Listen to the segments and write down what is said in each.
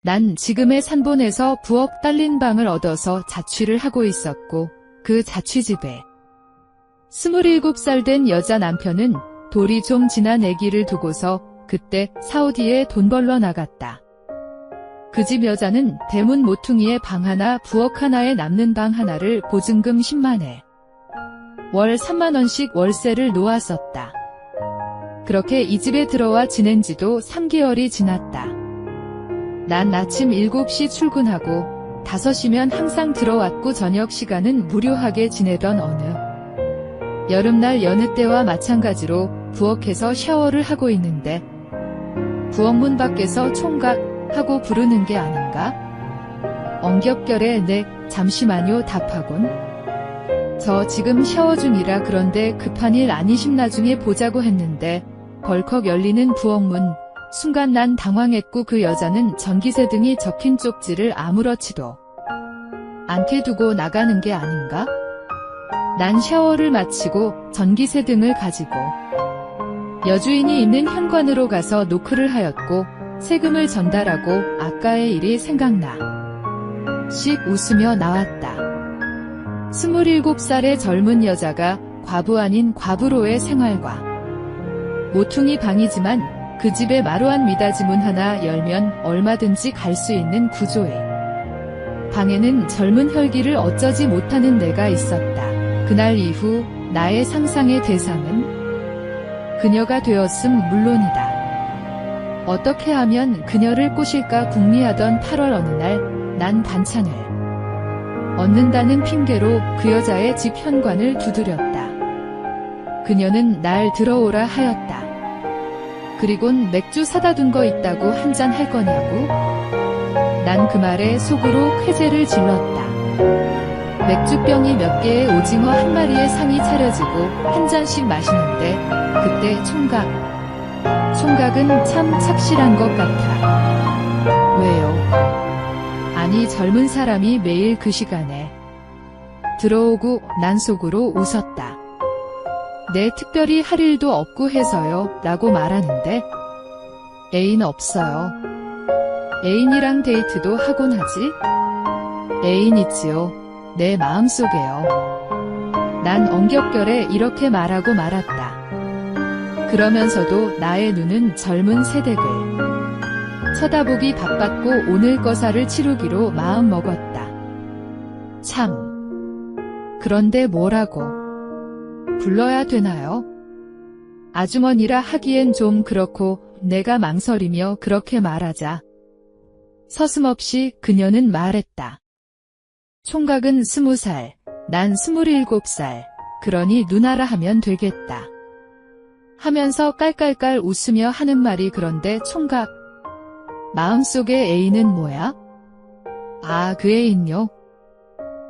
난 지금의 산본에서 부엌 딸린 방을 얻어서 자취를 하고 있었고 그 자취집에 27살 된 여자 남편은 돌이 좀 지난 아기를 두고서 그때 사우디에 돈 벌러 나갔다. 그 집 여자는 대문 모퉁이에 방 하나 부엌 하나에 남는 방 하나를 보증금 10만에 월 3만원씩 월세를 놓았었다. 그렇게 이 집에 들어와 지낸 지도 3개월이 지났다. 난 아침 7시 출근하고 5시면 항상 들어왔고 저녁 시간은 무료하게 지내던 어느 여름날 여느 때와 마찬가지로 부엌에서 샤워를 하고 있는데 부엌 문 밖에서 총각 하고 부르는 게 아닌가? 엉겹결에 네, 잠시만요 답하곤. 저 지금 샤워 중이라 그런데 급한 일 아니심 나중에 보자고 했는데 벌컥 열리는 부엌문. 순간 난 당황했고 그 여자는 전기세등이 적힌 쪽지를 아무렇지도 않게 두고 나가는 게 아닌가? 난 샤워를 마치고 전기세등을 가지고 여주인이 있는 현관으로 가서 노크를 하였고 세금을 전달하고 아까의 일이 생각나 씩 웃으며 나왔다. 27살의 젊은 여자가 과부 아닌 과부로의 생활과 모퉁이 방이지만 그 집에 마루한 미닫이 문 하나 열면 얼마든지 갈 수 있는 구조의 방에는 젊은 혈기를 어쩌지 못하는 내가 있었다. 그날 이후 나의 상상의 대상은 그녀가 되었음 물론이다. 어떻게 하면 그녀를 꼬실까 궁리하던 8월 어느 날 난 반찬을 얻는다는 핑계로 그 여자의 집 현관을 두드렸다. 그녀는 날 들어오라 하였다. 그리곤 맥주 사다 둔 거 있다고 한잔 할 거냐고? 난 그 말에 속으로 쾌재를 질렀다. 맥주병이 몇 개에 오징어 한 마리의 상이 차려지고 한 잔씩 마시는데 그때 총각은 참 착실한 것 같아. 왜요? 아니 젊은 사람이 매일 그 시간에 들어오고 난 속으로 웃었다. 네 특별히 할 일도 없고 해서요 라고 말하는데 애인 없어요. 애인이랑 데이트도 하곤 하지? 애인 있지요. 내 마음속에요. 난 엉겹결에 이렇게 말하고 말았다. 그러면서도 나의 눈은 젊은 새댁을 쳐다보기 바빴고 오늘 거사를 치르기로 마음먹었다. 참. 그런데 뭐라고 불러야 되나요? 아주머니라 하기엔 좀 그렇고 내가 망설이며 그렇게 말하자 서슴없이 그녀는 말했다. 총각은 20살, 난 27살, 그러니 누나라 하면 되겠다. 하면서 깔깔깔 웃으며 하는 말이 그런데 총각, 마음속의 애인은 뭐야? 아, 그 애인요?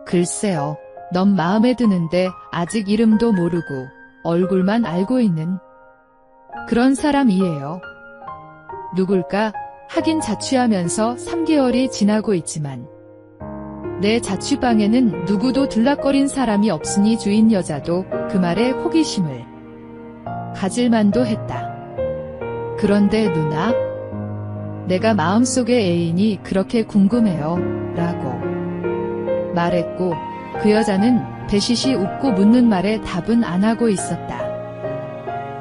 글쎄요. 넌 마음에 드는데 아직 이름도 모르고 얼굴만 알고 있는 그런 사람이에요. 누굴까? 하긴 자취하면서 3개월이 지나고 있지만 내 자취방에는 누구도 들락거린 사람이 없으니 주인 여자도 그 말에 호기심을 가질 만도 했다. 그런데 누나? 내가 마음속의 애인이 그렇게 궁금해요. 라고 말했고 그 여자는 배시시 웃고 묻는 말에 답은 안 하고 있었다.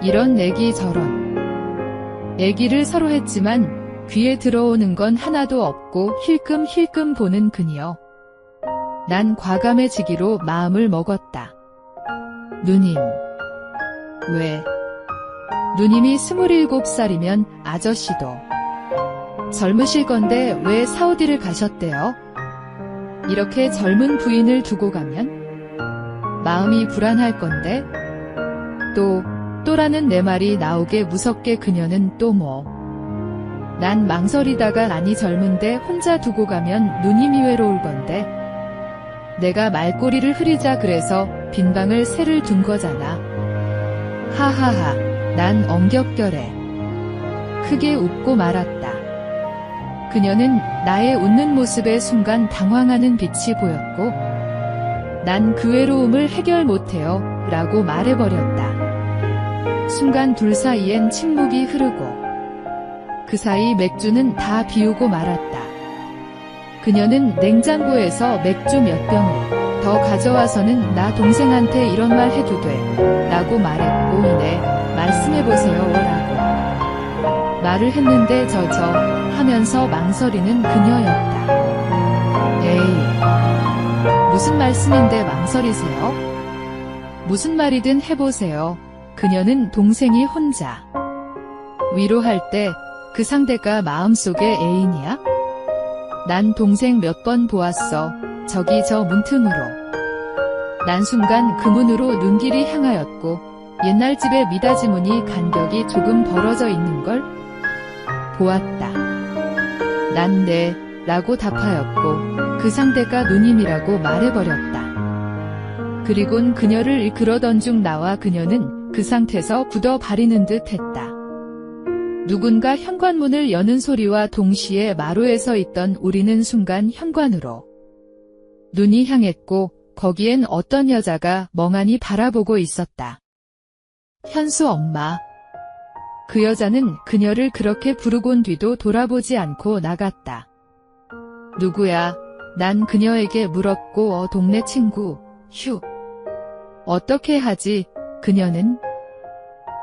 이런 애기 저런 애기를 서로 했지만 귀에 들어오는 건 하나도 없고 힐끔힐끔 보는 그녀. 난 과감해지기로 마음을 먹었다. 누님. 왜? 누님이 27살이면 아저씨도 젊으실 건데 왜 사우디를 가셨대요? 이렇게 젊은 부인을 두고 가면 마음이 불안할 건데 또라는 내 말이 나오게 무섭게 그녀는 또 뭐. 난 망설이다가 아니 젊은데 혼자 두고 가면 누님이 외로울 건데 내가 말꼬리를 흐리자 그래서 빈 방을 새를 둔 거잖아. 하하하. 난 엉겹결에 크게 웃고 말았다. 그녀는 나의 웃는 모습에 순간 당황하는 빛이 보였고 난 그 외로움을 해결 못해요 라고 말해버렸다. 순간 둘 사이엔 침묵이 흐르고 그 사이 맥주는 다 비우고 말았다. 그녀는 냉장고에서 맥주 몇 병을 더 가져와서는 나 동생한테 이런 말 해도 돼 라고 말했고 이내 말씀해보세요 라고 말을 했는데 저저 하면서 망설이는 그녀였다. 에이, 무슨 말씀인데 망설이세요? 무슨 말이든 해보세요. 그녀는 동생이 혼자 위로할 때 그 상대가 마음속에 애인이야? 난 동생 몇 번 보았어. 저기 저 문틈으로. 난 순간 그 문으로 눈길이 향하였고 옛날 집의 미닫이 문이 간격이 조금 벌어져 있는걸 보았다. 난 네 라고 답하였고 그 상대가 누님이라고 말해버렸다. 그리곤 그녀를 이끌어던 중 나와 그녀는 그 상태에서 굳어 바리는 듯 했다. 누군가 현관문을 여는 소리와 동시에 마루에 서 있던 우리는 순간 현관으로 눈이 향했고 거기엔 어떤 여자가 멍하니 바라보고 있었다. 현수 엄마. 그 여자는 그녀를 그렇게 부르곤 뒤도 돌아보지 않고 나갔다. 누구야? 난 그녀에게 물었고 동네 친구. 휴. 어떻게 하지? 그녀는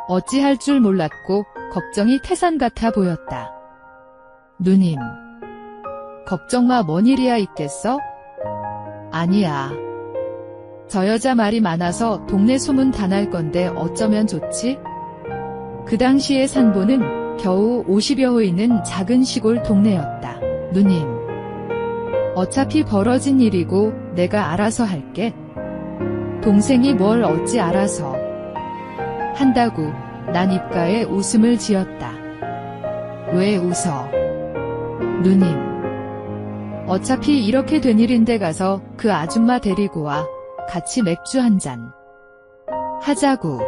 어찌할 줄 몰랐고 걱정이 태산 같아 보였다. 누님. 걱정마 뭔 일이야 있겠어? 아니야. 저 여자 말이 많아서 동네 소문 다 날 건데 어쩌면 좋지? 그 당시의 산보는 겨우 50여 호 있는 작은 시골 동네였다. 누님. 어차피 벌어진 일이고 내가 알아서 할게. 동생이 뭘 어찌 알아서 한다고. 난 입가에 웃음을 지었다. 왜 웃어? 누님. 어차피 이렇게 된 일인데 가서 그 아줌마 데리고 와. 같이 맥주 한 잔 하자고.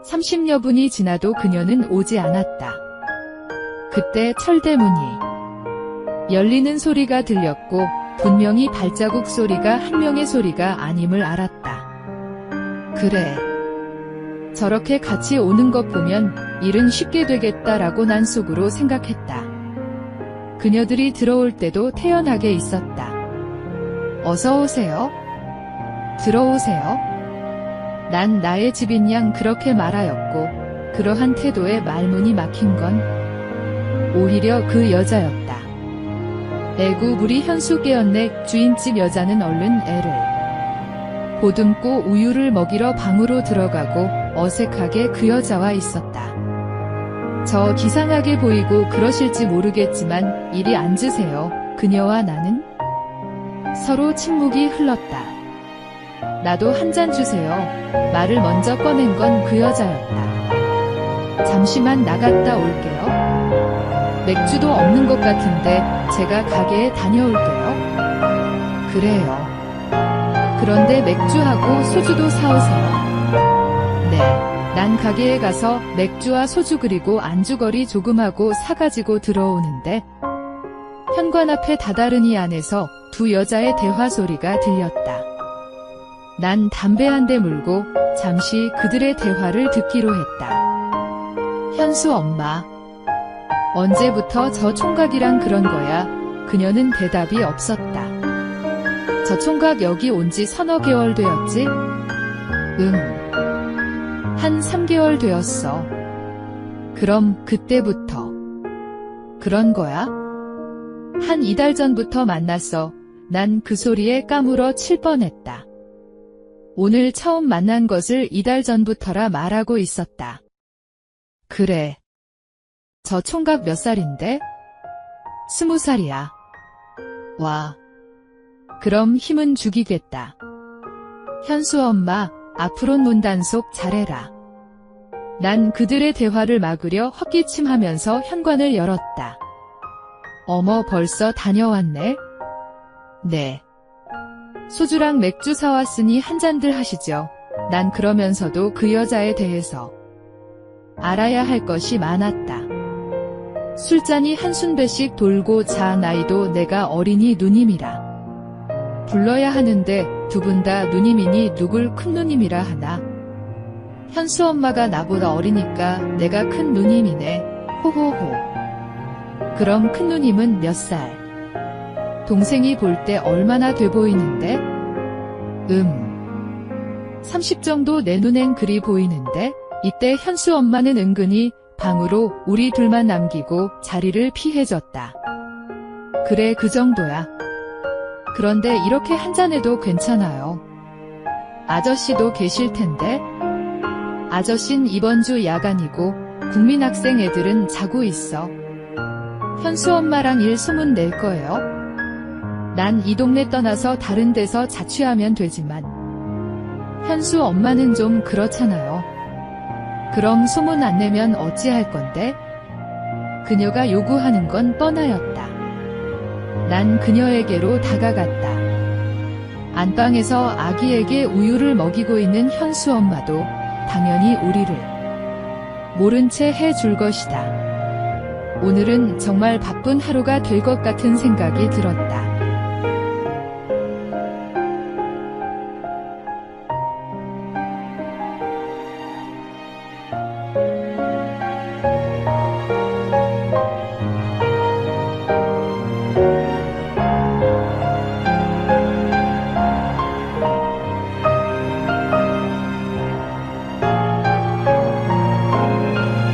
30여 분이 지나도 그녀는 오지 않았다. 그때 철대문이 열리는 소리가 들렸고 분명히 발자국 소리가 한 명의 소리가 아님을 알았다. 그래. 저렇게 같이 오는 것 보면 일은 쉽게 되겠다라고 난 속으로 생각했다. 그녀들이 들어올 때도 태연하게 있었다. 어서 오세요. 들어오세요. 난 나의 집인 양 그렇게 말하였고 그러한 태도에 말문이 막힌 건 오히려 그 여자였다. 에구 우리 현수 깨었네. 주인집 여자는 얼른 애를 보듬고 우유를 먹이러 방으로 들어가고 어색하게 그 여자와 있었다. 저 기상하게 보이고 그러실지 모르겠지만 이리 앉으세요. 그녀와 나는 서로 침묵이 흘렀다. 나도 한 잔 주세요. 말을 먼저 꺼낸 건 그 여자였다. 잠시만 나갔다 올게요. 맥주도 없는 것 같은데 제가 가게에 다녀올게요. 그래요. 그런데 맥주하고 소주도 사오세요. 네. 난 가게에 가서 맥주와 소주 그리고 안주거리 조금 하고 사가지고 들어오는데 현관 앞에 다다르니 안에서 두 여자의 대화 소리가 들렸다. 난 담배 한 대 물고 잠시 그들의 대화를 듣기로 했다. 현수 엄마. 언제부터 저 총각이랑 그런 거야? 그녀는 대답이 없었다. 저 총각 여기 온 지 서너 개월 되었지? 한 3개월 되었어. 그럼 그때부터 그런 거야? 한 2달 전부터 만났어. 난 그 소리에 까물어 칠 뻔했다. 오늘 처음 만난 것을 2달 전부터라 말하고 있었다. 그래. 저 총각 몇 살인데? 20살이야. 와. 그럼 힘은 죽이겠다. 현수 엄마, 앞으론 문단속 잘해라. 난 그들의 대화를 막으려 헛기침하면서 현관을 열었다. 어머 벌써 다녀왔네? 네. 소주랑 맥주 사왔으니 한 잔들 하시죠. 난 그러면서도 그 여자에 대해서 알아야 할 것이 많았다. 술잔이 한순배씩 돌고 자 나이도 내가 어린이 누님이라 불러야 하는데 두 분 다 누님이니 누굴 큰 누님이라 하나. 현수 엄마가 나보다 어리니까 내가 큰 누님이네. 호호호. 그럼 큰 누님은 몇 살? 동생이 볼 때 얼마나 돼 보이는데? 30 정도 내 눈엔 그리 보이는데? 이때 현수 엄마는 은근히 방으로 우리 둘만 남기고 자리를 피해줬다. 그래, 그 정도야. 그런데 이렇게 한잔해도 괜찮아요. 아저씨도 계실 텐데? 아저씨는 이번 주 야간이고 국민학생 애들은 자고 있어. 현수 엄마랑 일 소문 낼 거예요? 난 이 동네 떠나서 다른 데서 자취하면 되지만 현수 엄마는 좀 그렇잖아요. 그럼 소문 안 내면 어찌할 건데? 그녀가 요구하는 건 뻔하였다. 난 그녀에게로 다가갔다. 안방에서 아기에게 우유를 먹이고 있는 현수 엄마도 당연히 우리를 모른 채 해줄 것이다. 오늘은 정말 바쁜 하루가 될 것 같은 생각이 들었다.